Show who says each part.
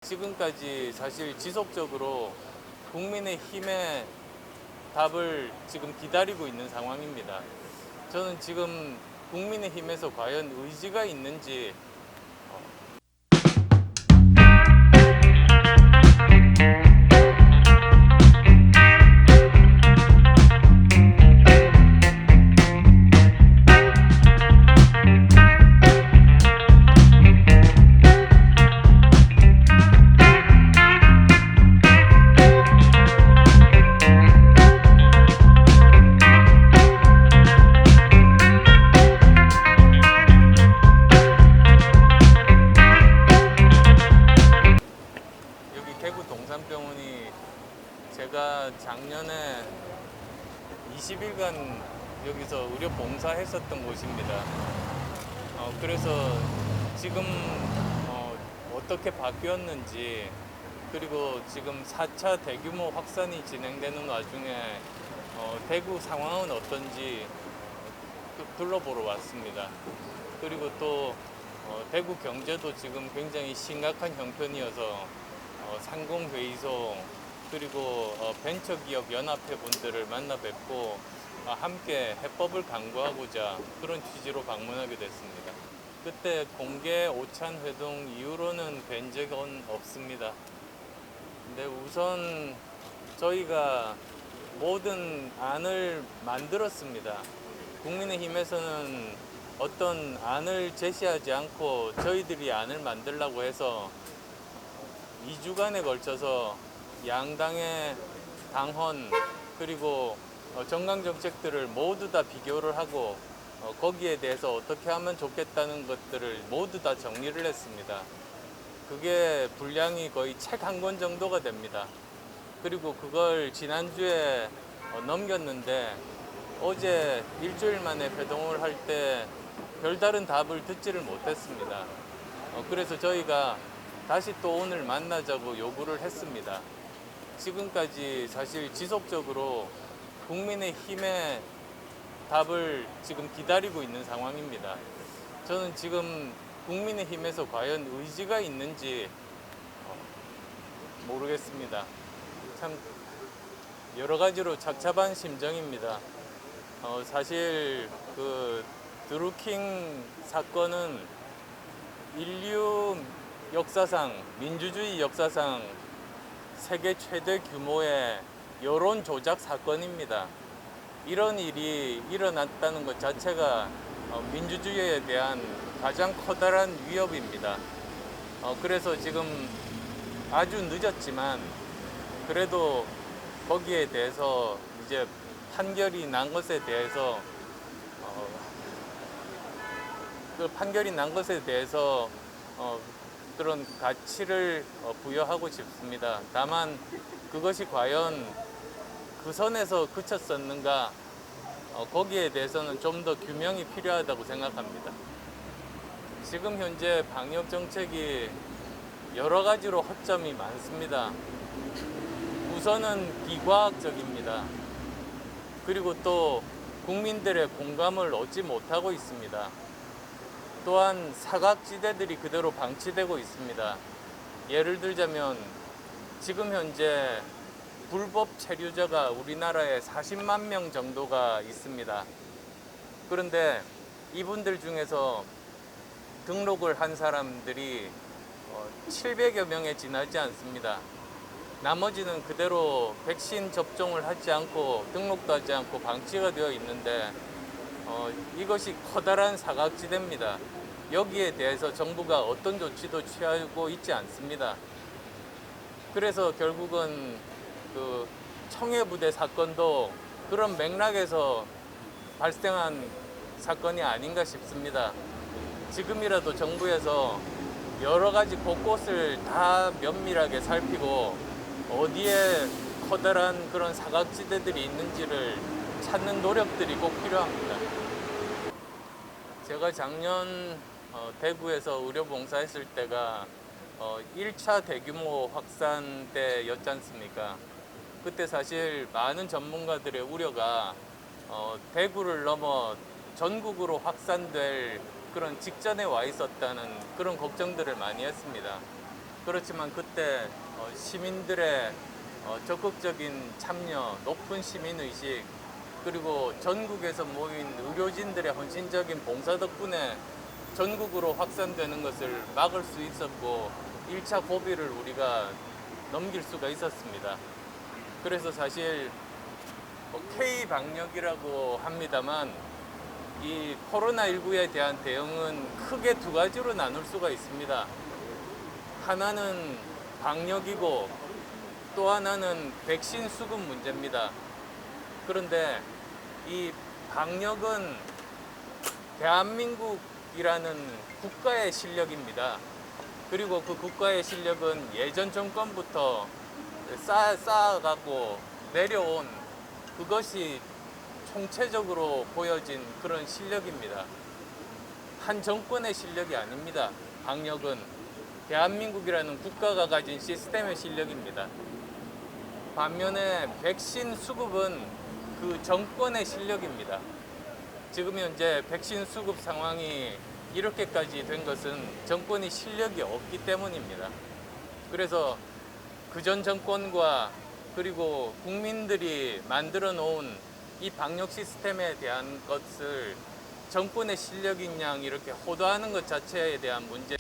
Speaker 1: 지금까지 사실 지속적으로 국민의힘의 답을 지금 기다리고 있는 상황입니다. 저는 지금 국민의힘에서 과연 의지가 있는지 여기 대구 동산병원이 제가 작년에 20일간 여기서 의료 봉사했었던 곳입니다. 그래서 지금 어떻게 바뀌었는지, 그리고 지금 4차 대규모 확산이 진행되는 와중에 대구 상황은 어떤지 둘러보러 왔습니다. 그리고 또 대구 경제도 지금 굉장히 심각한 형편이어서 상공회의소, 그리고 벤처기업 연합회 분들을 만나 뵙고 함께 해법을 강구하고자 그런 취지로 방문하게 됐습니다. 그때 공개 오찬 회동 이후로는 뵌 적은 없습니다. 근데 우선 저희가 모든 안을 만들었습니다. 국민의힘에서는 어떤 안을 제시하지 않고 저희들이 안을 만들라고 해서 2주간에 걸쳐서 양당의 당헌, 그리고 정강 정책들을 모두 다 비교를 하고 거기에 대해서 어떻게 하면 좋겠다는 것들을 모두 다 정리를 했습니다. 그게 분량이 거의 책 한 권 정도가 됩니다. 그리고 그걸 지난주에 넘겼는데 어제 일주일 만에 회동을 할 때 별다른 답을 듣지를 못했습니다. 그래서 저희가 다시 또 오늘 만나자고 요구를 했습니다. 지금까지 사실 지속적으로 국민의힘의 답을 지금 기다리고 있는 상황입니다. 저는 지금 국민의힘에서 과연 의지가 있는지 모르겠습니다. 참 여러 가지로 착잡한 심정입니다. 사실 그 드루킹 사건은 인류 역사상, 민주주의 역사상 세계 최대 규모의 여론 조작 사건입니다. 이런 일이 일어났다는 것 자체가 민주주의에 대한 가장 커다란 위협입니다. 그래서 지금 아주 늦었지만 그래도 거기에 대해서 이제 판결이 난 것에 대해서 그 판결이 난 것에 대해서 그런 가치를 부여하고 싶습니다. 다만 그것이 과연 그 선에서 그쳤었는가, 거기에 대해서는 좀 더 규명이 필요하다고 생각합니다. 지금 현재 방역 정책이 여러 가지로 허점이 많습니다. 우선은 비과학적입니다. 그리고 또 국민들의 공감을 얻지 못하고 있습니다. 또한 사각지대들이 그대로 방치되고 있습니다. 예를 들자면 지금 현재 불법 체류자가 우리나라에 40만 명 정도가 있습니다. 그런데 이분들 중에서 등록을 한 사람들이 700여 명에 지나지 않습니다. 나머지는 그대로 백신 접종을 하지 않고 등록도 하지 않고 방치가 되어 있는데 이것이 커다란 사각지대입니다. 여기에 대해서 정부가 어떤 조치도 취하고 있지 않습니다. 그래서 결국은 그 청해부대 사건도 그런 맥락에서 발생한 사건이 아닌가 싶습니다. 지금이라도 정부에서 여러 가지 곳곳을 다 면밀하게 살피고 어디에 커다란 그런 사각지대들이 있는지를 찾는 노력들이 꼭 필요합니다. 제가 작년 대구에서 의료봉사했을 때가 1차 대규모 확산 때였지 않습니까? 그때 사실 많은 전문가들의 우려가 대구를 넘어 전국으로 확산될 그런 직전에 와 있었다는 그런 걱정들을 많이 했습니다. 그렇지만 그때 시민들의 적극적인 참여, 높은 시민의식, 그리고 전국에서 모인 의료진들의 헌신적인 봉사 덕분에 전국으로 확산되는 것을 막을 수 있었고 1차 고비를 우리가 넘길 수가 있었습니다. 그래서 사실 K-방역이라고 합니다만 이 코로나19에 대한 대응은 크게 두 가지로 나눌 수가 있습니다. 하나는 방역이고 또 하나는 백신 수급 문제입니다. 그런데 이 방역은 대한민국이라는 국가의 실력입니다. 그리고 그 국가의 실력은 예전 정권부터 쌓아가고 내려온 그것이 총체적으로 보여진 그런 실력입니다. 한 정권의 실력이 아닙니다. 방역은 대한민국이라는 국가가 가진 시스템의 실력입니다. 반면에 백신 수급은 그 정권의 실력입니다. 지금 현재 백신 수급 상황이 이렇게까지 된 것은 정권이 실력이 없기 때문입니다. 그래서 그전 정권과 그리고 국민들이 만들어 놓은 이 방역 시스템에 대한 것을 정권의 실력인 양 이렇게 호도하는 것 자체에 대한 문제